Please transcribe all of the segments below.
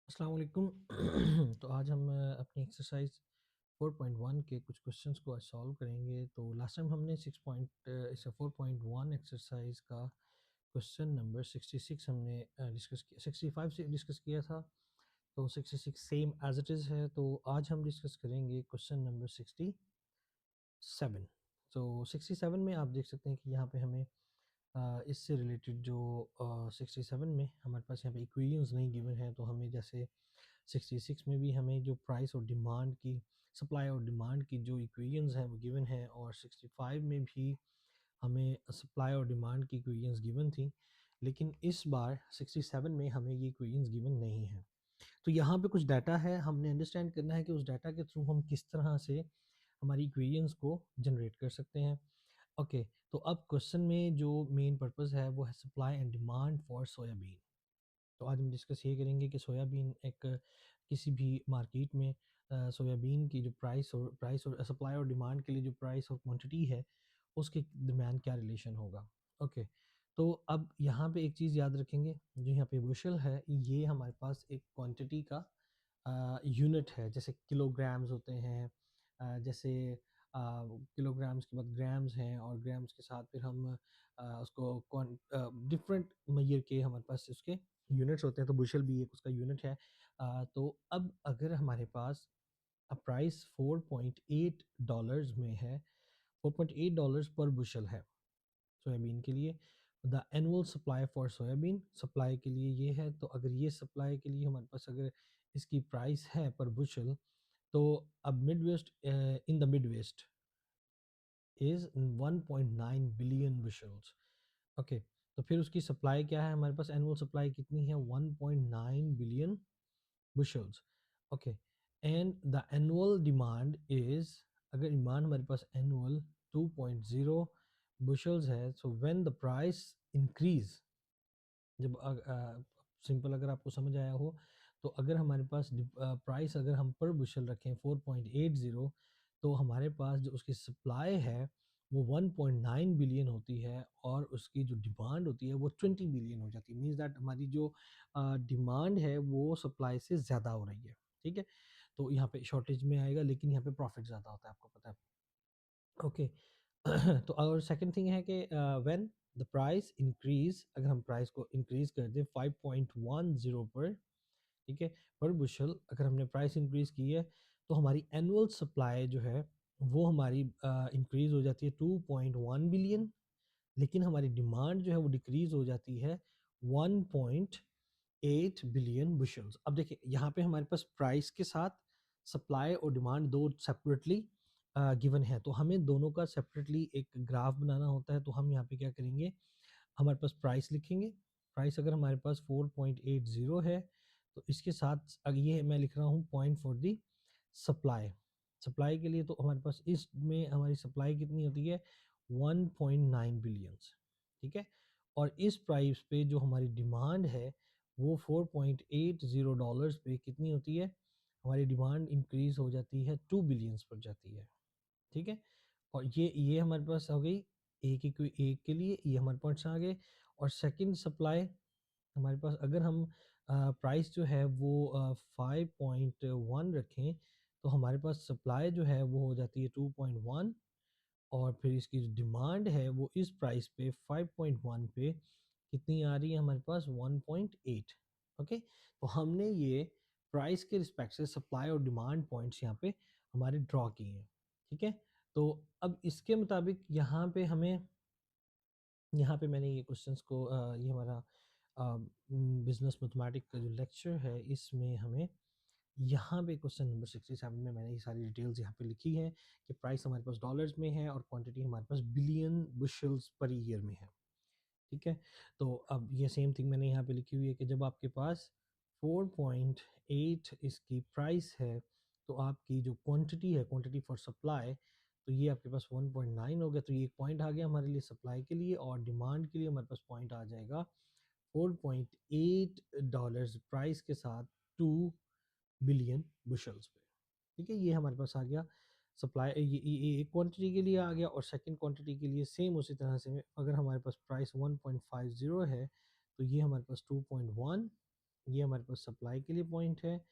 अस्सलाम वालेकुम। तो आज हम अपनी एक्सरसाइज 4.1 के कुछ क्वेश्चंस को आज सॉल्व करेंगे। तो लास्ट टाइम हमने 4.1 एक्सरसाइज का क्वेश्चन नंबर 66 हमने डिस्कस किया, 65 से डिस्कस किया था। तो 66 सेम एज इट इज़ है। तो आज हम डिस्कस करेंगे क्वेश्चन नंबर 67। तो 67 में आप देख सकते हैं कि यहाँ पे हमें इससे रिलेटेड जो 67 में हमारे पास यहाँ पे इक्वेशंस नहीं गिवन है। तो हमें जैसे 66 में भी हमें जो प्राइस और डिमांड की, सप्लाई और डिमांड की जो इक्वेशंस हैं वो गिवन है, और 65 में भी हमें सप्लाई और डिमांड की इक्वेशंस गिवन थी। लेकिन इस बार 67 में हमें ये इक्वेशंस गिवन नहीं है। तो यहाँ पे कुछ डाटा है, हमने अंडरस्टैंड करना है कि उस डाटा के थ्रू हम किस तरह से हमारी इक्वेशंस को जनरेट कर सकते हैं। ओके, तो अब क्वेश्चन में जो मेन पर्पस है वो है supply and demand for soybean. तो आज हम डिस्कस ये करेंगे कि सोयाबीन एक किसी भी मार्केट में सोयाबीन की जो प्राइस और सप्लाई और डिमांड के लिए जो प्राइस और क्वांटिटी है उसके दरमियान क्या रिलेशन होगा। ओके, तो अब यहाँ पे एक चीज़ याद रखेंगे, जो यहाँ पे बुशल है ये हमारे पास एक क्वांटिटी का यूनिट है। जैसे किलोग्राम्स होते हैं, जैसे किलोग्राम्स के बाद ग्राम्स हैं, और ग्राम्स के साथ फिर हम उसको डिफरेंट मैयर के हमारे पास उसके यूनिट्स होते हैं। तो बुशल भी एक उसका यूनिट है। तो अब अगर हमारे पास प्राइस $4.8 में है, $4.8 पर बुशल है सोयाबीन के लिए। The annual supply for soybean, supply के लिए ये है। तो अगर ये सप्लाई के लिए हमारे पास अगर इसकी प्राइस है पर बुशल, तो अब mid west, in the mid west is 1.9 billion bushels. Okay, तो फिर उसकी सप्लाई क्या है, हमारे पास एनुअल सप्लाई कितनी है, 1.9 billion bushels. Okay, and the annual demand is, अगर डिमांड हमारे पास एनुअल 2.0 बुशल्स है, so when the price increase, जब सिंपल अगर आपको समझ आया हो, तो अगर हमारे पास प्राइस अगर हम पर बुशल रखें 4.80, तो हमारे पास जो उसकी सप्लाई है वो 1.9 बिलियन होती है, और उसकी जो डिमांड होती है वो 20 बिलियन हो जाती है। मीन्स दैट हमारी जो डिमांड है वो सप्लाई से ज़्यादा हो रही है। ठीक है, तो यहाँ पे शॉर्टेज में आएगा, लेकिन यहाँ पे प्रॉफिट ज़्यादा होता है, आपको पता है। ओके, तो और सेकंड थिंग है कि व्हेन द प्राइस इंक्रीज, अगर हम प्राइस को इंक्रीज कर दें 5.10 पर, ठीक है, पर बुशल अगर हमने प्राइस इंक्रीज की है, तो हमारी एनुअल सप्लाई जो है वो हमारी इंक्रीज हो जाती है 2.1 बिलियन। लेकिन हमारी डिमांड जो है वो डिक्रीज हो जाती है 1.8 बिलियन बुशल्स। अब देखिए यहाँ पे हमारे पास प्राइस के साथ सप्लाई और डिमांड दो सेपरेटली गिवन है, तो हमें दोनों का सेपरेटली एक ग्राफ बनाना होता है। तो हम यहाँ पे क्या करेंगे, हमारे पास प्राइस लिखेंगे। प्राइस अगर हमारे पास 4.80 है, तो इसके साथ अगर ये मैं लिख रहा हूँ point for the supply, supply के लिए, तो हमारे पास इसमें हमारी सप्लाई कितनी होती है, 1.9 बिलियंस। ठीक है, और इस प्राइस पे जो हमारी डिमांड है वो $4.80 पे कितनी होती है, हमारी डिमांड इंक्रीज हो जाती है 2 बिलियंस पर जाती है। ठीक है, और ये हमारे पास हो गई एक के लिए, ये हमारे पास आ गए। और सेकंड सप्लाई हमारे पास अगर हम प्राइस जो है वो 5.1 रखें, तो हमारे पास सप्लाई जो है वो हो जाती है 2.1, और फिर इसकी जो डिमांड है वो इस प्राइस पे 5.1 पे कितनी आ रही है, हमारे पास 1.8। ओके, तो हमने ये प्राइस के रिस्पेक्ट से सप्लाई और डिमांड पॉइंट्स यहाँ पे हमारे ड्रॉ किए हैं। ठीक है, तो अब इसके मुताबिक यहाँ पे हमें, यहाँ पे मैंने ये क्वेश्चंस को ये हमारा बिजनेस मैथमेटिक्स का जो लेक्चर है इसमें हमें यहाँ पे क्वेश्चन नंबर 67 में मैंने ये सारी डिटेल्स यहाँ पे लिखी है कि प्राइस हमारे पास डॉलर्स में है और क्वांटिटी हमारे पास बिलियन बुशल्स पर ईयर में है। ठीक है, तो अब ये सेम थिंग मैंने यहाँ पे लिखी हुई है कि जब आपके पास 4.8 इसकी प्राइस है, तो आपकी जो क्वांटिटी है, क्वांटिटी फॉर सप्लाई, तो ये आपके पास 1.9 हो गया। तो ये एक पॉइंट आ गया हमारे लिए सप्लाई के लिए, और डिमांड के लिए हमारे पास पॉइंट आ जाएगा $4.8 प्राइस के साथ 2 बिलियन बुशल्स पे। ठीक है, ये हमारे पास आ गया सप्लाई, ये एक क्वांटिटी के लिए आ गया। और सेकंड क्वांटिटी के लिए सेम उसी तरह से अगर हमारे पास प्राइस 1.50 है, तो ये हमारे पास 2.1 ये हमारे पास सप्लाई के लिए पॉइंट है,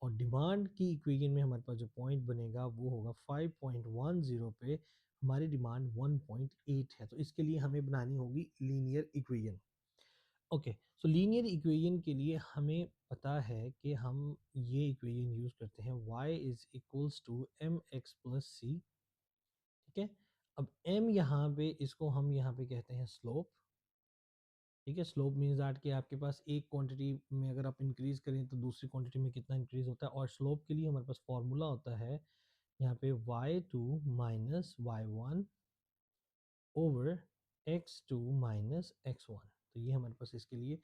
और डिमांड की इक्वेशन में हमारे पास जो पॉइंट बनेगा वो होगा 5.10 पे, हमारी डिमांड 1.8 है। तो इसके लिए हमें बनानी होगी लीनियर इक्वेशन। ओके, सो लीनियर इक्वेशन के लिए हमें पता है कि हम ये इक्वेशन यूज़ करते हैं y is equals to M X plus C. ठीक है, अब m यहाँ पे, इसको हम यहाँ पे कहते हैं स्लोप। ठीक है, स्लोप मीन्स दैट कि आपके पास एक क्वांटिटी में अगर आप इंक्रीज करें तो दूसरी क्वांटिटी में कितना इंक्रीज होता है। और स्लोप के लिए हमारे पास फॉर्मूला होता है यहाँ पे y2 minus y1 over x2 minus x1। तो ये हमारे पास इसके लिए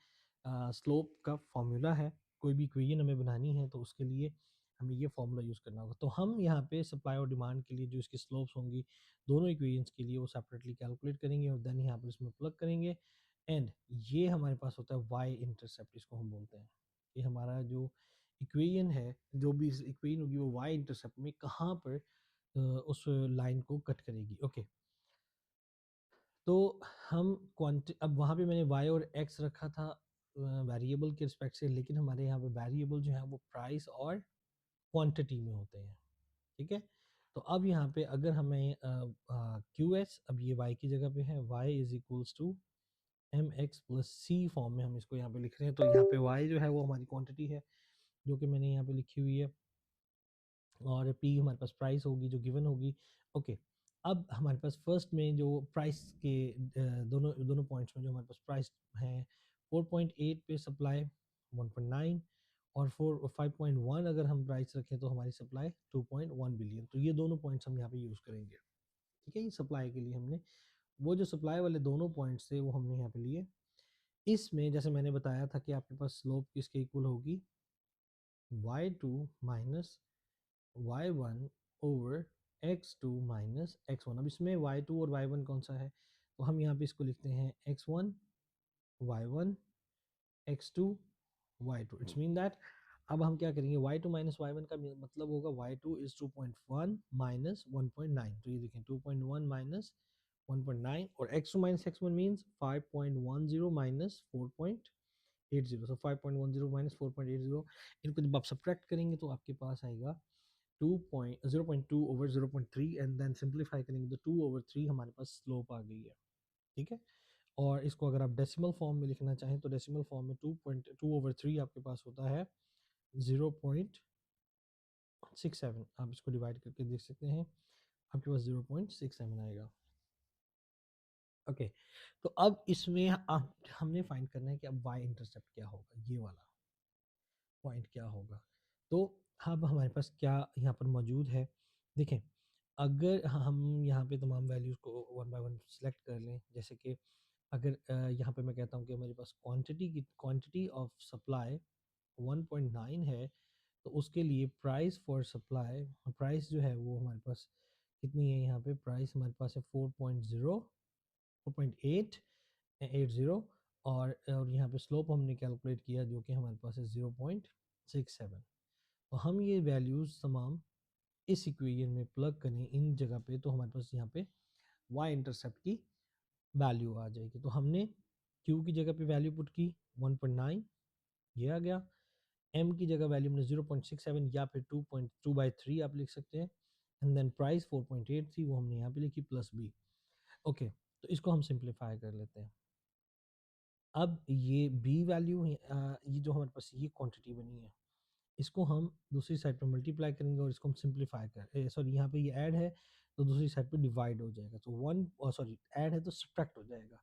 स्लोप का फॉर्मूला है। कोई भी इक्वेशन हमें बनानी है तो उसके लिए हमें ये फॉर्मूला यूज़ करना होगा। तो हम यहाँ पे सप्लाई और डिमांड के लिए जो इसकी स्लोप्स होंगी दोनों इक्वेशंस के लिए, वो सेपरेटली कैलकुलेट करेंगे और देन यहाँ पर इसमें प्लग करेंगे। एंड ये हमारे पास होता है वाई इंटरसेप्ट, इसको हम बोलते हैं कि हमारा जो इक्वेशन है, जो भी इक्वेशन होगी वो वाई इंटरसेप्ट में कहाँ पर उस लाइन को कट करेगी। ओके, तो हम अब वहाँ पे मैंने y और x रखा था वेरिएबल के रिस्पेक्ट से, लेकिन हमारे यहाँ पे वेरिएबल जो है वो प्राइस और क्वांटिटी में होते हैं। ठीक है, तो अब यहाँ पे अगर हमें QS, अब ये y की जगह पे है, y is equals to M X plus C form में हम इसको यहाँ पे लिख रहे हैं। तो यहाँ पे y जो है वो हमारी क्वांटिटी है जो कि मैंने यहाँ पे लिखी हुई है, और p हमारे पास प्राइस होगी जो गिवन होगी। ओके, अब हमारे पास फर्स्ट में जो प्राइस के दोनों दोनों पॉइंट्स में जो हमारे पास प्राइस है 4.8 पे सप्लाई 1.9, और 5.1 अगर हम प्राइस रखें तो हमारी सप्लाई 2.1 बिलियन। तो ये दोनों पॉइंट्स हम यहाँ पे यूज़ करेंगे। ठीक है, ये सप्लाई के लिए हमने वो जो सप्लाई वाले दोनों पॉइंट्स थे वो हमने यहाँ पे लिए। इसमें जैसे मैंने बताया था कि आपके पास स्लोप किसके इक्वल होगी, y2 minus y1 over x2 minus x1। अब इसमें y2 और y1 कौन सा है, तो हम यहाँ पे इसको लिखते हैं x1 y1 x2 y2। It's mean that अब हम क्या करेंगे, y2 माइनस y1 का मतलब होगा y2 इज 2.1 माइनस 1.9। तो ये देखें 2.1 माइनस 1.9, और x2 minus x1 means 5.10 minus 4.80। सो 5.10 माइनस 4.80, इनको जब आप सब्ट्रैक्ट करेंगे तो आपके पास आएगा 0.2 ओवर 0.3, एंड देन सिंप्लीफाई करेंगे तो 2/3 हमारे पास स्लोप आ गई है। ठीक है, और इसको अगर आप डेसिमल फॉर्म में लिखना चाहें तो डेसिमल फॉर्म में 2.2/3 आपके पास होता है 0.67। आप इसको डिवाइड करके देख सकते हैं, आपके पास 0.67 आएगा। ओके, तो अब इसमें आप हमने फाइंड करना है कि अब वाई इंटरसेप्ट क्या होगा, ये वाला पॉइंट क्या होगा। तो अब हमारे पास क्या यहाँ पर मौजूद है, देखें अगर हम यहाँ पे तमाम वैल्यूज़ को वन बाय वन सेलेक्ट कर लें, जैसे कि अगर यहाँ पे मैं कहता हूँ कि मेरे पास क्वांटिटी ऑफ सप्लाई 1.9 है, तो उसके लिए प्राइस फॉर सप्लाई, प्राइस जो है वो हमारे पास कितनी है, यहाँ पे प्राइस हमारे पास है 4.80, और यहाँ पे स्लोप हमने कैलकुलेट किया जो कि हमारे पास है 0.67। तो हम ये वैल्यूज़ तमाम इस इक्वेशन में प्लग करें इन जगह पे, तो हमारे पास यहाँ पे वाई इंटरसेप्ट की वैल्यू आ जाएगी। तो हमने क्यू की जगह पे वैल्यू पुट की 1.9, ये आ गया। एम की जगह वैल्यू हमने 0.67 या फिर 2.2/3 आप लिख सकते हैं, एंड देन प्राइस 4.8 थी वो हमने यहाँ पे लिखी प्लस बी। ओके, तो इसको हम सिंप्लीफाई कर लेते हैं। अब ये बी वैल्यू, ये जो हमारे पास ये क्वांटिटी बनी है, इसको हम दूसरी साइड पर मल्टीप्लाई करेंगे और इसको हम सिंप्लीफाई कर, सॉरी यहाँ पे ये ऐड है तो दूसरी साइड पे डिवाइड हो जाएगा। तो सॉरी ऐड है तो सब्ट्रैक्ट हो जाएगा।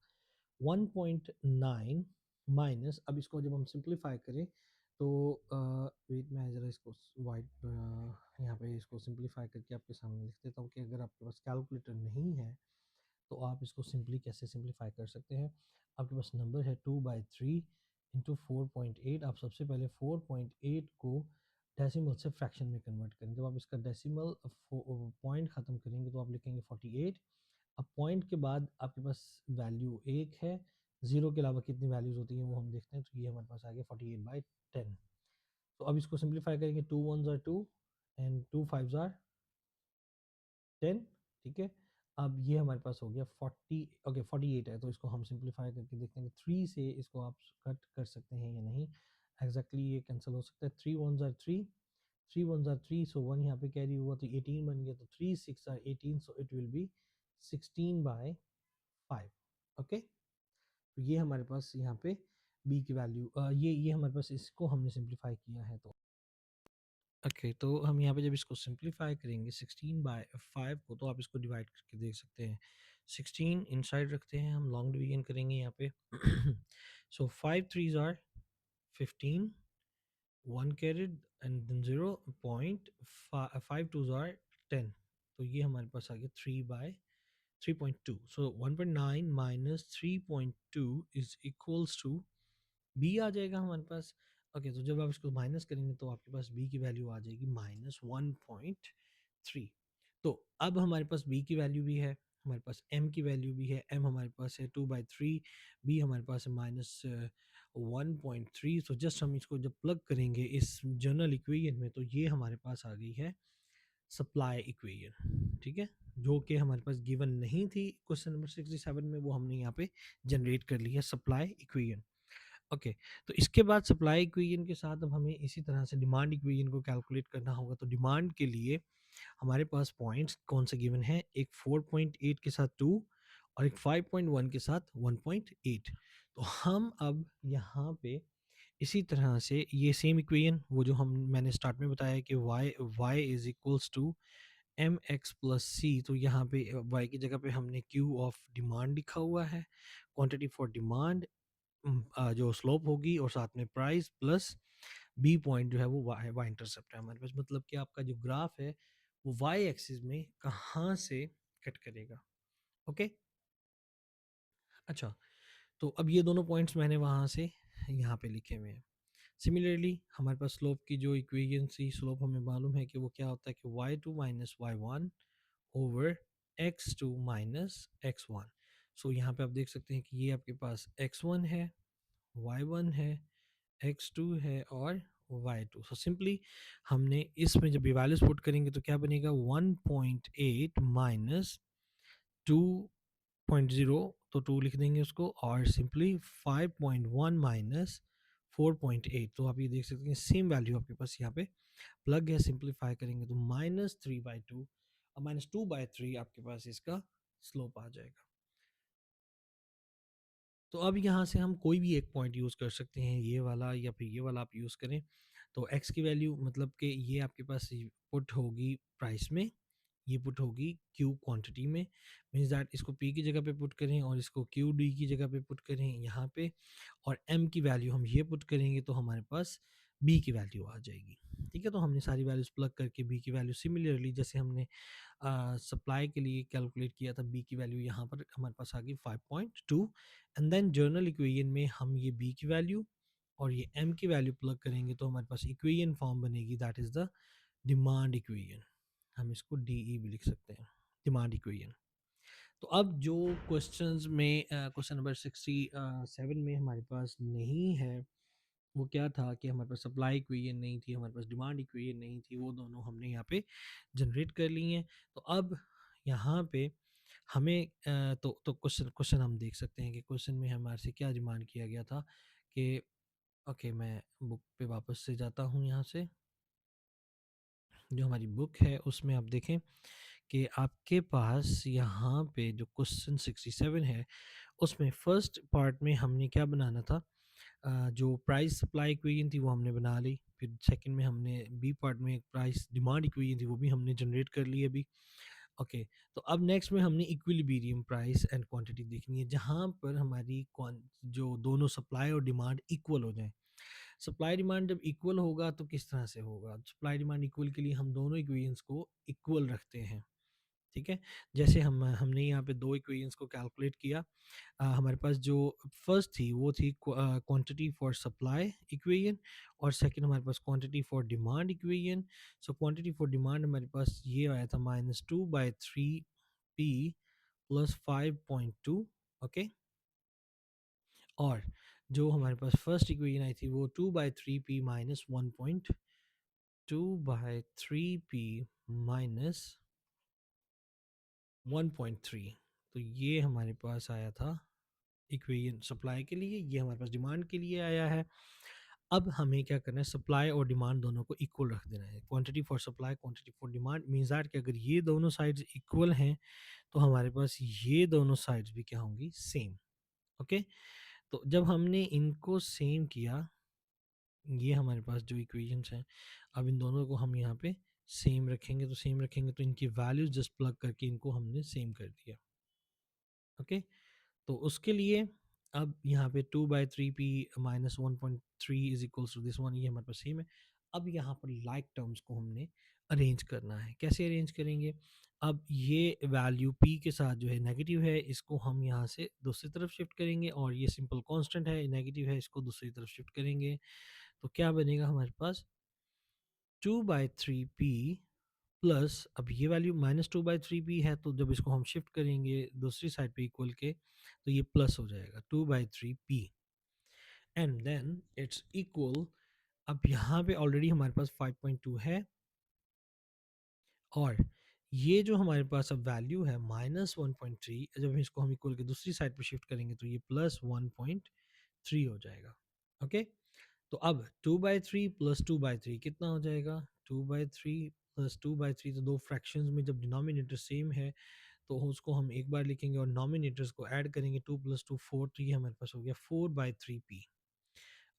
1.9 माइनस, अब इसको जब हम सिंप्लीफाई करें तो वेट मैं ज़रा इसको वाइट यहाँ पे इसको सिंप्लीफाई करके आपके सामने लिख देता हूँ कि अगर आपके पास कैलकुलेटर नहीं है तो आप इसको सिंपली कैसे सिंप्लीफाई कर सकते हैं। आपके पास नंबर है 2/3 इंटू 4.8। आप सबसे पहले 4.8 को डेसिमल से फ्रैक्शन में कन्वर्ट करें। जब आप इसका डेसिमल पॉइंट ख़त्म करेंगे तो आप लिखेंगे 48। अब पॉइंट के बाद आपके पास वैल्यू 1 है, ज़ीरो के अलावा कितनी वैल्यूज़ होती हैं वो हम देखते हैं। तो ये हमारे पास आ गया 48/10। तो अब इसको सिंप्लीफाई करेंगे, 2 1s are 2 and 2 5s are 10। ठीक है, अब ये हमारे पास हो गया 40, ओके 48 है। तो इसको हम सिंप्लीफाई करके देखते हैं कि 3 से इसको आप कट कर सकते हैं या नहीं। एग्जैक्टली ये कैंसिल हो सकता है, 3 1s are 3, 3 1s are 3, सो 1 यहाँ पे कैरी हुआ तो 18 बन गया, तो 3 6 are 18, so it will be 16/5। Okay, तो ये हमारे पास यहाँ पे b की वैल्यू, ये हमारे पास इसको हमने सिंप्लीफाई किया है। तो ओके, तो हम यहाँ पे जब इसको सिंप्लीफाई करेंगे 16/5 को, तो आप इसको डिवाइड करके देख सकते हैं। 16 इनसाइड रखते हैं, हम लॉन्ग डिवीजन करेंगे यहाँ पे। सो 5 3s are 15, 1 carried and then 0.5 2s are 10, तो ये हमारे पास आ गया 3/3.2। So 1.9 minus 3.2 is equals to B आ जाएगा हमारे पास। ओके, तो जब आप इसको माइनस करेंगे तो आपके पास बी की वैल्यू आ जाएगी -1.3। तो अब हमारे पास बी की वैल्यू भी है, हमारे पास एम की वैल्यू भी है। एम हमारे पास है 2/3, बी हमारे पास है -1.3। तो जस्ट हम इसको जब प्लग करेंगे इस जनरल इक्वेशन में, तो ये हमारे पास आ गई है सप्लाई इक्वेशन। ठीक है, जो कि हमारे पास गिवन नहीं थी क्वेश्चन नंबर 67 में, वो हमने यहाँ पे जनरेट कर ली है सप्लाई इक्वेशन। ओके, तो इसके बाद सप्लाई इक्वेशन के साथ अब हमें इसी तरह से डिमांड इक्वेशन को कैलकुलेट करना होगा। तो डिमांड के लिए हमारे पास पॉइंट्स कौन से गिवन है, एक 4.8 के साथ 2 और एक 5.1 के साथ 1.8। तो हम अब यहाँ पे इसी तरह से ये सेम इक्वेशन, वो जो हम मैंने स्टार्ट में बताया कि y is equals to M X plus C, तो यहाँ पे y की जगह पे हमने क्यू ऑफ डिमांड लिखा हुआ है, क्वांटिटी फॉर डिमांड जो स्लोप होगी, और साथ में प्राइस प्लस बी पॉइंट जो है वो वाई इंटरसेप्ट है हमारे पास। मतलब कि आपका जो ग्राफ है वो वाई एक्सिस में कहाँ से कट करेगा। ओके, अच्छा, तो अब ये दोनों पॉइंट्स मैंने वहाँ से यहाँ पे लिखे हुए हैं। सिमिलरली हमारे पास स्लोप की जो इक्वेशन थी, स्लोप हमें मालूम है कि वो क्या होता है कि y2 minus y1 over x2 minus x1। सो यहाँ पे आप देख सकते हैं कि ये आपके पास x1 है, y1 है, x2 है और y2। सो सिंपली हमने इसमें जब वैल्यूज पुट करेंगे तो क्या बनेगा, 1.8 माइनस 2.0, तो 2 लिख देंगे उसको, और सिंपली 5.1 माइनस 4.8। तो आप ये देख सकते हैं सेम वैल्यू आपके पास यहाँ पे प्लग है। सिंप्लीफाई करेंगे तो -3/2 और -2/3 आपके पास इसका स्लोप आ जाएगा। तो अब यहाँ से हम कोई भी एक पॉइंट यूज़ कर सकते हैं, ये वाला या फिर ये वाला आप यूज़ करें। तो x की वैल्यू मतलब कि ये आपके पास पुट होगी प्राइस में, ये पुट होगी q क्वांटिटी में, मीन्स दैट इसको p की जगह पे पुट करें और इसको q d की जगह पे पुट करें यहाँ पे, और m की वैल्यू हम ये पुट करेंगे तो हमारे पास b की वैल्यू आ जाएगी। ठीक है, तो हमने सारी वैल्यूज प्लग करके b की वैल्यू सिमिलरली जैसे हमने सप्लाई के लिए कैलकुलेट किया था, बी की वैल्यू यहाँ पर हमारे पास आ गई 5.2। एंड देन जर्नल इक्वेशन में हम ये बी की वैल्यू और ये एम की वैल्यू प्लग करेंगे तो हमारे पास इक्वेशन फॉर्म बनेगी, that is the demand equation. हम इसको डी ई भी लिख सकते हैं, डिमांड इक्वेशन। तो अब जो क्वेश्चंस में क्वेश्चन नंबर 67 में हमारे पास नहीं है, वो क्या था कि हमारे पास सप्लाई इक्वेशन नहीं थी, हमारे पास डिमांड इक्वेशन नहीं थी, वो दोनों हमने यहाँ पे जनरेट कर ली हैं। तो अब यहाँ पे हमें तो क्वेश्चन क्वेश्चन हम देख सकते हैं कि क्वेश्चन में हमारे से क्या डिमांड किया गया था कि ओके, मैं बुक पे वापस से जाता हूँ। यहाँ से जो हमारी बुक है उसमें आप देखें कि आपके पास यहाँ पे जो क्वेश्चन 67 है उसमें फर्स्ट पार्ट में हमने क्या बनाना था, जो प्राइस सप्लाई इक्वेशन थी वो हमने बना ली। फिर सेकंड में हमने बी पार्ट में एक प्राइस डिमांड इक्वेशन थी वो भी हमने जनरेट कर ली अभी। ओके, तो अब नेक्स्ट में हमने इक्विलिब्रियम प्राइस एंड क्वांटिटी देखनी है, जहाँ पर हमारी जो दोनों सप्लाई और डिमांड इक्वल हो जाए। सप्लाई डिमांड जब इक्वल होगा तो किस तरह से होगा, सप्लाई डिमांड इक्वल के लिए हम दोनों इक्वेशंस को इक्वल रखते हैं। ठीक है, जैसे हमने यहाँ पे दो इक्वेशंस को कैलकुलेट किया। हमारे पास जो फर्स्ट थी वो थी क्वांटिटी फॉर सप्लाई इक्वेशन, और सेकंड हमारे पास quantity for demand equation. So quantity for demand हमारे पास ये आया था -2/3p प्लस 5.2। ओके, और जो हमारे पास फर्स्ट इक्वेशन आई थी वो 2/3p माइनस 1.2/3p माइनस 1.3। तो ये हमारे पास आया था इक्वेशन सप्लाई के लिए, ये हमारे पास डिमांड के लिए आया है। अब हमें क्या करना है, सप्लाई और डिमांड दोनों को इक्वल रख देना है। Quantity for supply, quantity for demand means that कि अगर ये दोनों साइड्स इक्वल हैं तो हमारे पास ये दोनों साइड्स भी क्या होंगी, सेम। ओके, तो जब हमने इनको सेम किया, ये हमारे पास जो इक्वेशंस हैं, अब इन दोनों को हम यहाँ पे सेम रखेंगे, तो सेम रखेंगे तो इनकी वैल्यूज जस्ट प्लग करके इनको हमने सेम कर दिया। ओके, तो उसके लिए अब यहाँ पे 2/3p minus 1.3 is equals to this one, ये हमारे पास सेम है। अब यहाँ पर लाइक टर्म्स को हमने अरेंज करना है। कैसे अरेंज करेंगे, अब ये वैल्यू p के साथ जो है नेगेटिव है, इसको हम यहाँ से दूसरी तरफ शिफ्ट करेंगे, और ये सिंपल कांस्टेंट है नेगेटिव है, इसको दूसरी तरफ शिफ्ट करेंगे, तो क्या बनेगा हमारे पास 2/3p प्लस, अब ये वैल्यू -2/3p है, तो जब इसको हम शिफ्ट करेंगे दूसरी साइड पे इक्वल के, तो ये प्लस हो जाएगा 2/3p, and then it's equal, अब यहाँ पे ऑलरेडी हमारे पास 5.2 है, और ये जो हमारे पास अब वैल्यू है -1.3, जब इसको हम इक्वल के दूसरी साइड पे शिफ्ट करेंगे तो ये +1.3 हो जाएगा। ओके, तो अब 2/3 प्लस 2/3 कितना हो जाएगा, 2/3 प्लस 2/3, तो दो फ्रैक्शंस में जब डिनोमिनेटर सेम है तो उसको हम एक बार लिखेंगे और नॉमिनेटर्स को ऐड करेंगे, 2 + 2 4, तो ये हमारे पास हो गया 4/3p।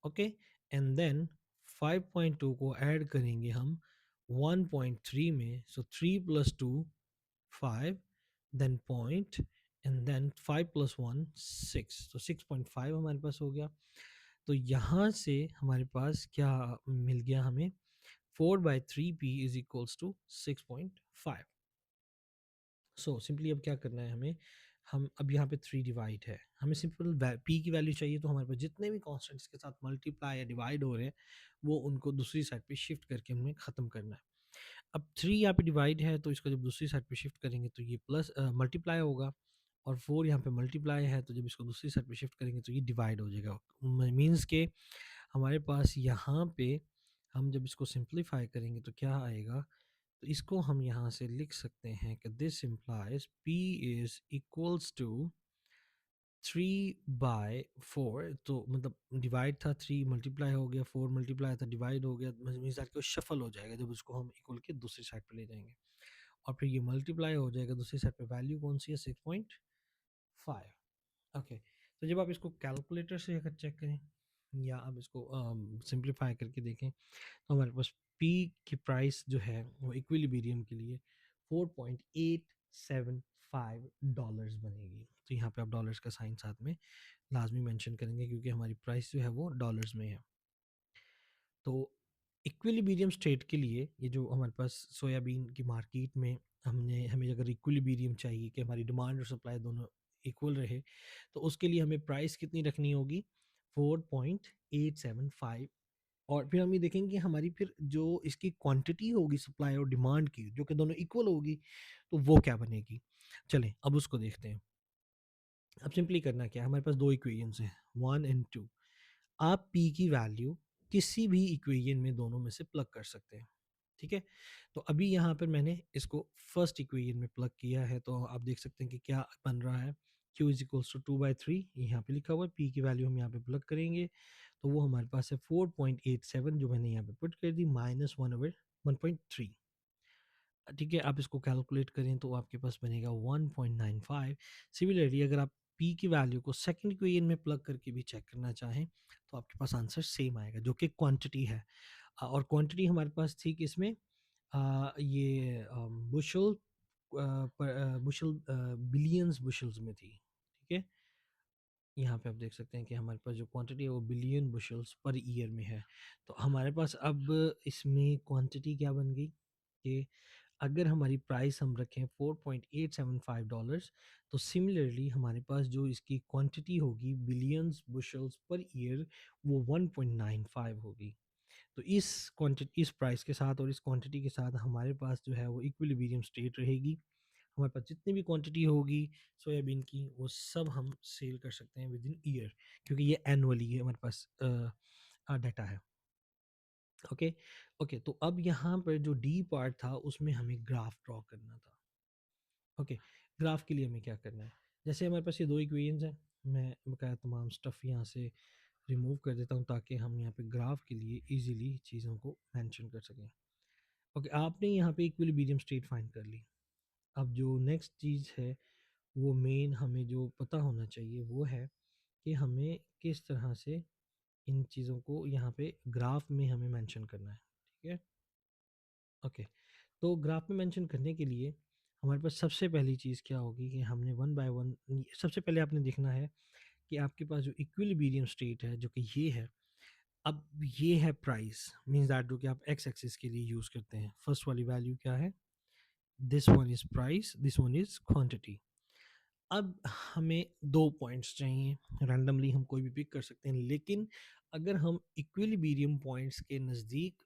ओके, एंड देन 5.2 को ऐड करेंगे हम 1.3 में, सो 3 + 2 5, देन पॉइंट, एंड देन 5 + 1 6, तो 6.5 हमारे पास हो गया। तो यहाँ से हमारे पास क्या मिल गया हमें, 4/3p is equals to 6.5। So simply अब क्या करना है हमें, हम अब यहाँ पे 3 डिवाइड है, हमें सिंपल p की वैल्यू चाहिए, तो हमारे पास जितने भी कॉन्स्टेंट्स के साथ मल्टीप्लाई या डिवाइड हो रहे हैं वो उनको दूसरी साइड पे शिफ्ट करके हमें ख़त्म करना है। अब 3 यहाँ पे डिवाइड है, तो इसको जब दूसरी साइड पे शिफ्ट करेंगे तो ये प्लस मल्टीप्लाई होगा, और 4 यहाँ पे मल्टीप्लाई है, तो जब इसको दूसरी साइड पे शिफ्ट करेंगे तो ये डिवाइड हो जाएगा। मीन्स के हमारे पास यहाँ पे हम जब इसको सिंप्लीफाई करेंगे तो क्या आएगा, तो इसको हम यहाँ से लिख सकते हैं कि this implies p is equals to 3/4, तो मतलब डिवाइड था, 3 मल्टीप्लाई हो गया, 4 मल्टीप्लाई था, डिवाइड हो गया, मीन्स दैट कि वो शफल हो जाएगा जब उसको हम इक्वल के दूसरी साइड पे ले जाएंगे, और फिर ये मल्टीप्लाई हो जाएगा दूसरी साइड पे, वैल्यू कौन सी है 6.5। ओके, तो जब आप इसको कैलकुलेटर से अगर चेक करें या आप इसको सिंप्लीफाई करके देखें, तो हमारे पास पी की प्राइस जो है वो इक्विलिब्रियम के लिए 4.875 डॉलर्स बनेगी। तो यहाँ पे आप डॉलर्स का साइन साथ में लाजमी मेंशन करेंगे, क्योंकि हमारी प्राइस जो है वो डॉलर्स में है। तो इक्विलिब्रियम स्टेट के लिए ये जो हमारे पास सोयाबीन की मार्केट में हमें अगर इक्विलिब्रियम चाहिए कि हमारी डिमांड और सप्लाई दोनों इक्वल रहे, तो उसके लिए हमें प्राइस कितनी रखनी होगी, 4.875, और फिर हम ये देखेंगे कि हमारी फिर जो इसकी क्वांटिटी होगी सप्लाई और डिमांड की, जो कि दोनों इक्वल होगी, तो वो क्या बनेगी। चलें अब उसको देखते हैं। अब सिंपली करना क्या है, हमारे पास दो इक्वेशंस हैं 1 एंड 2। आप p की वैल्यू किसी भी इक्वेशन में दोनों में से प्लग कर सकते हैं, ठीक है। तो अभी यहाँ पर मैंने इसको फर्स्ट इक्वेशन में प्लग किया है, तो आप देख सकते हैं कि क्या बन रहा है, q इज इक्वल्स टू 2/3, यहाँ पे लिखा हुआ है, p की वैल्यू हम यहाँ पे प्लग करेंगे, तो वो हमारे पास है 4.87, जो मैंने यहाँ पे पुट कर दी, -1/1.3। ठीक है, आप इसको कैलकुलेट करें तो आपके पास बनेगा 1.95। सिमिलरली अगर आप p की वैल्यू को सेकंड इक्वेशन में प्लग करके भी चेक करना चाहें, तो आपके पास आंसर सेम आएगा, जो कि क्वांटिटी है। और क्वांटिटी हमारे पास थी किसमें, ये बुशल, बुशल बिलियंस बुशल्स में थी, ठीक है। यहाँ पे आप देख सकते हैं कि हमारे पास जो क्वांटिटी है वो बिलियन बुशल्स पर ईयर में है। तो हमारे पास अब इसमें क्वांटिटी क्या बन गई कि अगर हमारी प्राइस हम रखें 4.875 डॉलर्स, तो सिमिलरली हमारे पास जो इसकी क्वांटिटी होगी बिलियंस बुशल्स पर ईयर, वो 1.95 होगी। तो इस क्वांटिटी, इस प्राइस के साथ और इस क्वांटिटी के साथ हमारे पास जो है वो इक्विलिब्रियम स्टेट रहेगी। हमारे पास जितनी भी क्वांटिटी होगी सोयाबीन की, वो सब हम सेल कर सकते हैं विद इन ईयर, क्योंकि ये एनुअली है हमारे पास डाटा है। ओके, ओके, तो अब यहाँ पर जो डी पार्ट था उसमें हमें ग्राफ ड्रॉ करना था। ओके, ग्राफ के लिए हमें क्या करना है, जैसे हमारे पास ये दो इक्वेशंस हैं, मैं बकाया तमाम स्टफ़ यहाँ से रिमूव कर देता हूँ ताकि हम यहाँ पे ग्राफ के लिए इजीली चीज़ों को मेंशन कर सकें। ओके, आपने यहाँ पे इक्विलिब्रियम स्टेट फाइंड कर ली। अब जो नेक्स्ट चीज़ है वो मेन हमें जो पता होना चाहिए वो है कि हमें किस तरह से इन चीज़ों को यहाँ पे ग्राफ में हमें मेंशन करना है। ठीक है, ओके। तो ग्राफ में मेंशन करने के लिए हमारे पास सबसे पहली चीज़ क्या होगी कि हमने वन बाय वन सबसे पहले आपने देखना है कि आपके पास जो इक्विलिब्रियम स्टेट है जो कि ये है। अब ये है प्राइस, मीन्स दैट जो कि आप एक्स एक्सिस के लिए यूज़ करते हैं। फर्स्ट वाली वैल्यू क्या है? This one is price, this one is quantity. अब हमें दो पॉइंट्स चाहिए, रैंडमली हम कोई भी पिक कर सकते हैं, लेकिन अगर हम इक्विलिब्रियम पॉइंट्स के नज़दीक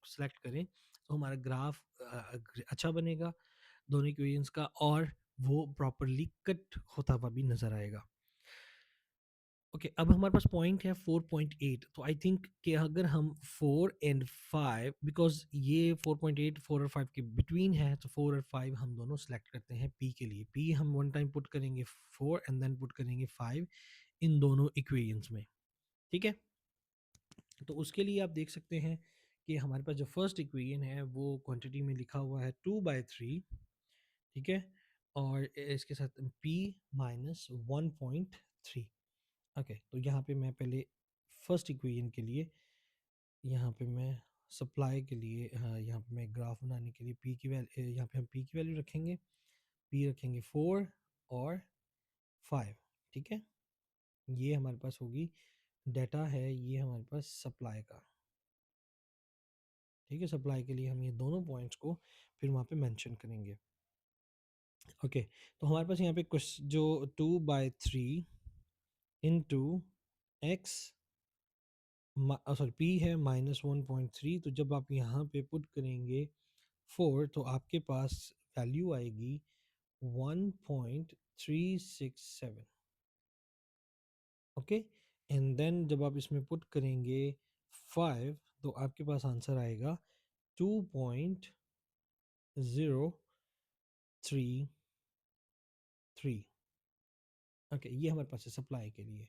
सेलेक्ट करें तो हमारा ग्राफ अच्छा बनेगा दोनों इक्वेशंस का, और वो प्रॉपरली कट होता हुआ भी नज़र आएगा। ओके, अब हमारे पास पॉइंट है 4.8। तो आई थिंक कि अगर हम 4 एंड 5, बिकॉज ये 4.8 4 और 5 के बिटवीन है, तो 4 और 5 हम दोनों सेलेक्ट करते हैं पी के लिए। पी हम वन टाइम पुट करेंगे 4 एंड देन पुट करेंगे 5 इन दोनों इक्वेशंस में। ठीक है, तो उसके लिए आप देख सकते हैं कि हमारे पास जो फर्स्ट इक्वेशन है वो क्वांटिटी में लिखा हुआ है 2/3। ठीक है, और इसके साथ p माइनस 1.3। ओके, तो यहाँ पे मैं पहले फर्स्ट इक्वेशन के लिए यहाँ पे मैं सप्लाई के लिए यहाँ पे मैं ग्राफ बनाने के लिए p की वैल्यू, यहाँ पे हम p की वैल्यू रखेंगे। p रखेंगे 4 और 5। ठीक है, ये हमारे पास होगी डाटा है, ये हमारे पास सप्लाई का। ठीक है, सप्लाई के लिए हम ये दोनों पॉइंट्स को फिर वहाँ पे मेंशन करेंगे। ओके, तो हमारे पास यहाँ पे कुछ जो 2/3 इंटू एक्स, सॉरी पी है माइनस 1.3। तो जब आप यहाँ पे पुट करेंगे 4 तो आपके पास वैल्यू आएगी 1.367। ओके, एंड देन जब आप इसमें पुट करेंगे 5 तो आपके पास आंसर आएगा 2.033। ओके, ये हमारे पास है सप्लाई के लिए।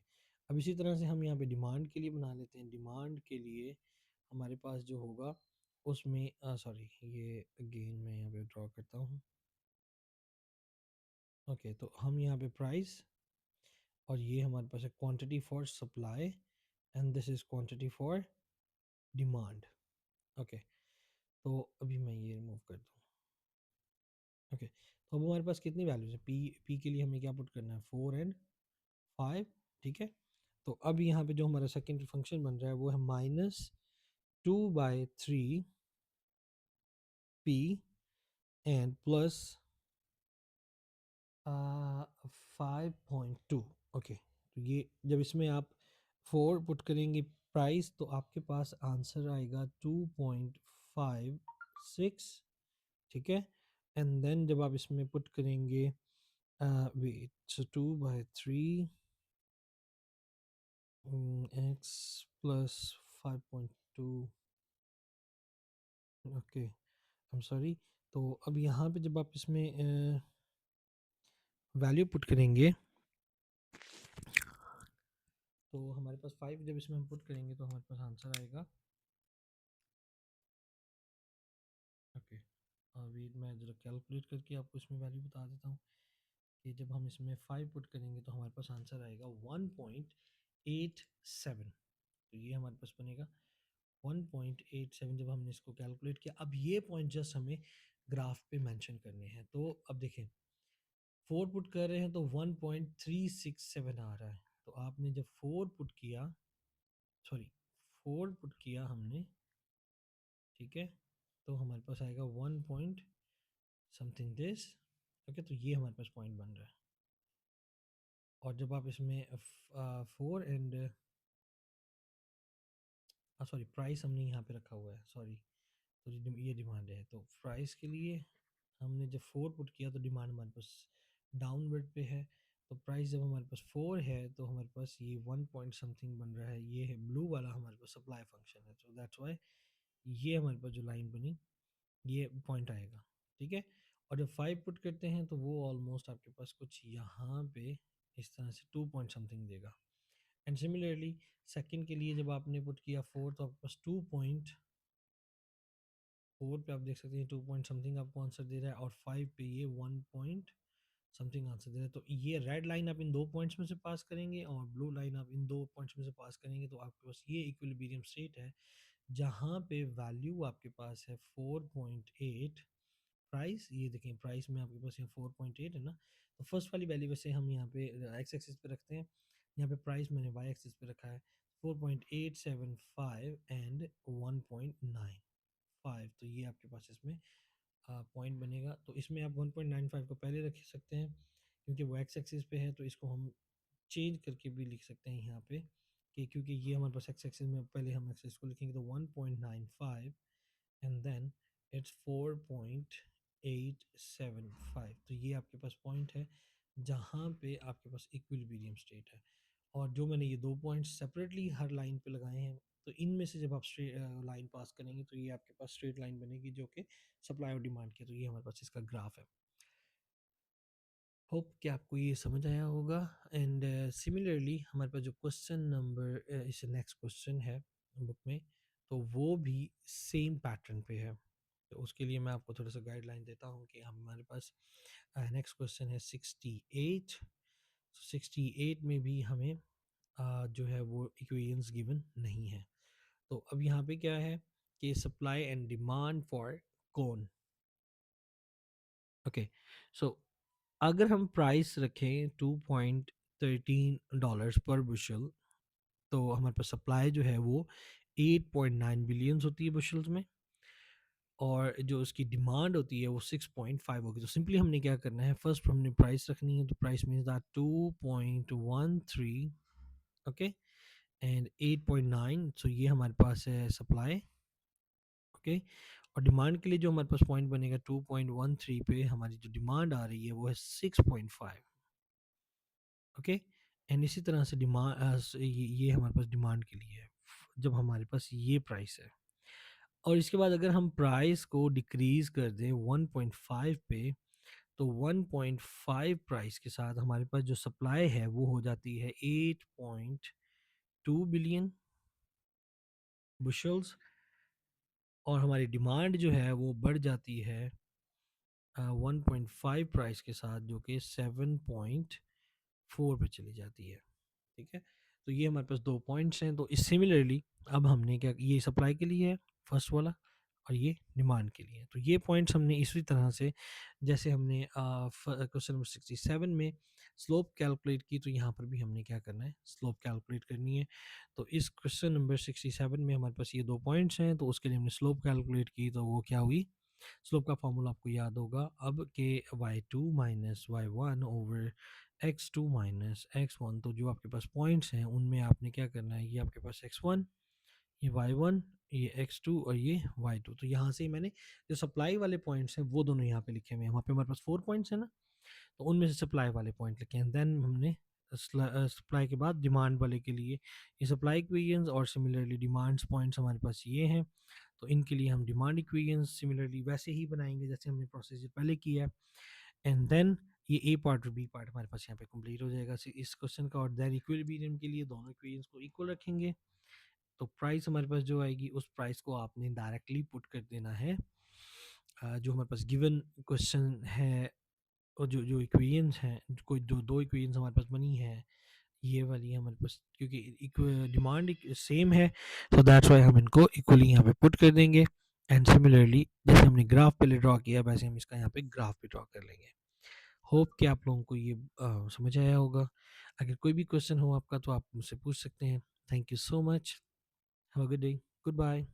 अब इसी तरह से हम यहाँ पे डिमांड के लिए बना लेते हैं। डिमांड के लिए हमारे पास जो होगा उसमें सॉरी, ये अगेन मैं यहाँ पे ड्रॉ करता हूँ। ओके, तो हम यहाँ पे प्राइस, और ये हमारे पास है quantity for supply, and this is quantity for demand. Okay, तो अभी मैं ये रिमूव कर दूँ। ओके, तो अब हमारे पास कितनी वैल्यूज है? पी के लिए हमें क्या पुट करना है? 4 एंड 5। ठीक है, तो अब यहाँ पे जो हमारा सेकेंडरी फंक्शन बन रहा है वो है -2/3 p एंड प्लस 5.2। ओके, तो ये जब इसमें आप 4 पुट करेंगे प्राइस तो आपके पास आंसर आएगा 2.56। ठीक है, एंड देन जब आप इसमें पुट करेंगे wait 2/3 X plus 5.2। Okay, I am sorry. तो अब यहाँ पे जब आप इसमें वैल्यू पुट करेंगे तो हमारे पास 5 जब इसमें हम पुट करेंगे तो हमारे पास आंसर आएगा। ओके, अभी मैं ज़रा कैलकुलेट करके आपको इसमें वैल्यू बता देता हूँ कि जब हम इसमें 5 पुट करेंगे तो हमारे पास आंसर आएगा 1.87। तो ये हमारे पास बनेगा 1.87 जब हमने इसको कैलकुलेट किया। अब ये पॉइंट जस्ट हमें ग्राफ पे मेंशन करने हैं। तो अब देखें 4 पुट कर रहे हैं तो 1.367 आ रहा है। तो आपने जब 4 पुट किया, सॉरी 4 पुट किया हमने, ठीक है, तो हमारे पास आएगा 1 पॉइंट समथिंग दिस। ओके, तो ये हमारे पास पॉइंट बन रहा है। और जब आप इसमें 4 एंड सॉरी प्राइस हमने यहाँ पे रखा हुआ है, सॉरी, तो ये डिमांड है। तो प्राइस के लिए हमने जब 4 पुट किया तो डिमांड हमारे पास डाउनवर्ड पे है। तो प्राइस जब हमारे पास 4 है तो हमारे पास ये 1 पॉइंट समथिंग बन रहा है। ये है ब्लू वाला हमारे पास सप्लाई फंक्शन है, तो दैट्स वाई ये हमारे पास जो लाइन बनी ये पॉइंट आएगा। ठीक है, और जब 5 पुट करते हैं तो वो ऑलमोस्ट आपके पास कुछ यहाँ पे इस तरह से 2 पॉइंट समथिंग देगा। एंड सिमिलरली सेकंड के लिए जब आपने पुट किया 4 तो आपके पास 2.4 पे आप देख सकते हैं 2 पॉइंट समथिंग आपको आंसर दे रहा है, और 5 पे ये 1 पॉइंट समथिंग आंसर दे रहा है। तो ये रेड लाइन आप इन 2 पॉइंट्स में से पास करेंगे और ब्लू लाइन आप इन 2 पॉइंट्स में से पास करेंगे, तो आपके पास ये इक्विलिब्रियम स्टेट है जहाँ पे वैल्यू आपके पास है 4.8। प्राइस ये देखें, प्राइस में आपके पास यहाँ 4.8 है ना, तो फर्स्ट वाली वैल्यू वैसे हम यहाँ पे एक्स एक्सिस पे रखते हैं, यहाँ पे प्राइस मैंने वाई एक्सिस पे रखा है 4.875 एंड 1.95। तो ये आपके पास इसमें पॉइंट बनेगा। तो इसमें आप 1.95 को पहले रख सकते हैं क्योंकि वो एक्स एक्सिस पे है, तो इसको हम चेंज करके भी लिख सकते हैं यहाँ पे कि क्योंकि ये हमारे पास एक्स एक्सिस में पहले हम एक्सिस को लिखेंगे तो 1.95 एंड देन इट्स 4.875। तो ये आपके पास पॉइंट है जहाँ पे आपके पास इक्विलिब्रियम स्टेट है। और जो मैंने ये 2 पॉइंट्स सेपरेटली हर लाइन पे लगाए हैं, तो इनमें से जब आप स्ट्रेट लाइन पास करेंगे तो ये आपके पास स्ट्रेट लाइन बनेगी जो कि सप्लाई और डिमांड की। तो ये हमारे पास इसका ग्राफ है। होप कि आपको ये समझ आया होगा। एंड सिमिलरली हमारे पास जो क्वेश्चन नंबर इस नेक्स्ट क्वेश्चन है बुक में, तो वो भी सेम पैटर्न पे है। तो उसके लिए मैं आपको थोड़ा सा गाइडलाइन देता हूँ कि हमारे पास नेक्स्ट क्वेश्चन है 68। 68 में भी हमें जो है वो इक्वेशंस गिवन नहीं है। तो अब यहाँ पे क्या है कि supply and demand for corn. Okay, so अगर हम प्राइस रखें $2.13 पर बुशल, तो हमारे पास सप्लाई जो है वो 8.9 बिलियंस होती है बुशल्स में, और जो उसकी डिमांड होती है वो 6.5 होगी। तो सिंपली हमने क्या करना है, फर्स्ट हमने प्राइस रखनी है, तो price means that 2.13, okay, and 8.9, सो ये हमारे पास है सप्लाई, ओके। और डिमांड के लिए जो हमारे पास पॉइंट बनेगा 2.13 पे हमारी जो डिमांड आ रही है वो है 6.5, ओके। एंड इसी तरह से डिमांड ये हमारे पास डिमांड के लिए है जब हमारे पास ये प्राइस है। और इसके बाद अगर हम प्राइस को डिक्रीज कर दें 1.5 पे, तो 1.5 प्राइस के साथ हमारे पास जो सप्लाई है वो हो जाती है 8.2 बिलियन बुशल्स, और हमारी डिमांड जो है वो बढ़ जाती है 1.5 प्राइस के साथ, जो कि 7.4 पे चली जाती है। ठीक है, तो ये हमारे पास 2 पॉइंट्स हैं। तो इस सिमिलरली अब हमने क्या, ये सप्लाई के लिए है फर्स्ट वाला, और ये डिमांड के लिए। तो ये पॉइंट्स हमने इसी तरह से, जैसे हमने क्वेश्चन नंबर 67 में स्लोप कैलकुलेट की, तो यहाँ पर भी हमने क्या करना है, स्लोप कैलकुलेट करनी है। तो इस क्वेश्चन नंबर 67 में हमारे पास ये 2 पॉइंट्स हैं, तो उसके लिए हमने स्लोप कैलकुलेट की, तो वो क्या हुई, स्लोप का फॉर्मूला आपको याद होगा अब के y2 minus y1 over x2 minus x1। तो जो आपके पास पॉइंट्स हैं उनमें आपने क्या करना है, ये आपके पास x1, ये y1, ये x2 और ये y2। तो यहाँ से मैंने जो सप्लाई वाले पॉइंट्स हैं वो दोनों यहाँ पे लिखे हुए हैं। वहाँ पे हमारे पास 4 पॉइंट्स हैं ना, तो उनमें से सप्लाई वाले पॉइंट लिखे हैं। देन हमने सप्लाई के बाद डिमांड वाले के लिए ये सप्लाई इक्वेशंस, और सिमिलरली डिमांड्स पॉइंट्स हमारे पास ये हैं, तो इनके लिए हम डिमांड इक्वेशंस सिमिलरली वैसे ही बनाएंगे जैसे हमने प्रोसेस पहले किया है। एंड देन ये ए पार्ट और बी पार्ट हमारे पास यहाँ पे कंप्लीट हो जाएगा इस क्वेश्चन का। और देन इक्विलिब्रियम के लिए दोनों इक्वेशंस को इक्वल रखेंगे, तो प्राइस हमारे पास जो आएगी उस प्राइस को आपने डायरेक्टली पुट कर देना है जो हमारे पास गिवन क्वेश्चन है, और जो जो इक्वेशंस हैं, कोई जो 2 इक्वेशंस हमारे पास बनी है, ये वाली हमारे पास क्योंकि डिमांड सेम है, तो दैट्स वाई हम इनको इक्वली यहाँ पे पुट कर देंगे। एंड सिमिलरली जैसे हमने ग्राफ पहले ड्रॉ किया वैसे हम इसका यहाँ पे ग्राफ भी ड्रॉ कर लेंगे। होप कि आप लोगों को ये समझ आया होगा। अगर कोई भी क्वेश्चन हो आपका तो आप मुझसे पूछ सकते हैं। Thank you so much, have a good day, good bye.